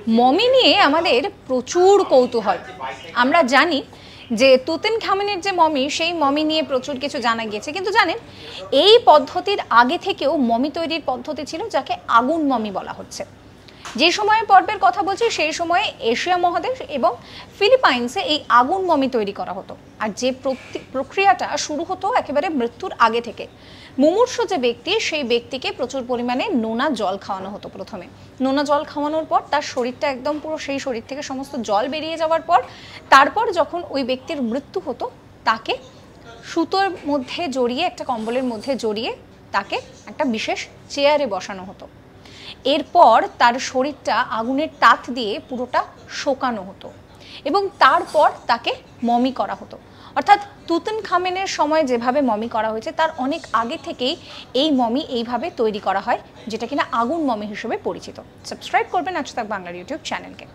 Mummy নিয়ে আমাদের প্রচুর কৌতূহল। আমরা জানি যে তুতেনখামেনের যে মমি, সেই মমি নিয়ে প্রচুর কিছু জানা গিয়েছে, কিন্তু জানেন এই পদ্ধতির আগে থেকেও মমি তৈরির পদ্ধতি ছিল যাকে আগুন মমি বলা হচ্ছে। যে সময়ে পর্বের কথা বলছি সেই সময়ে এশিয়া মহাদেশ এবং ফিলিপাইন্সে এই আগুন মমি তৈরি করা হতো। আর যে প্রক্রিয়াটা শুরু হতো একেবারে মৃত্যুর আগে থেকে। মুমূর্ষ যে ব্যক্তি, সেই ব্যক্তিকে প্রচুর পরিমাণে নোনা জল খাওয়ানো হতো। প্রথমে নোনা জল খাওয়ানোর পর তার শরীরটা একদম পুরো সেই শরীর থেকে সমস্ত জল বেরিয়ে যাওয়ার পর তারপর যখন ওই ব্যক্তির মৃত্যু হতো তাকে সুতোর মধ্যে জড়িয়ে, একটা কম্বলের মধ্যে জড়িয়ে তাকে একটা বিশেষ চেয়ারে বসানো হতো। এরপর তার শরীরটা আগুনের তাত দিয়ে পুরোটা শোকানো হতো এবং তারপর তাকে মমি করা হতো। অর্থাৎ তুতেনখামেনের সময় যেভাবে মমি করা হয়েছে তার অনেক আগে থেকেই এই মমি এইভাবে তৈরি করা হয়, যেটা কিনা আগুন মমি হিসেবে পরিচিত। সাবস্ক্রাইব করবেন আজ তাক বাংলার ইউটিউব চ্যানেলকে।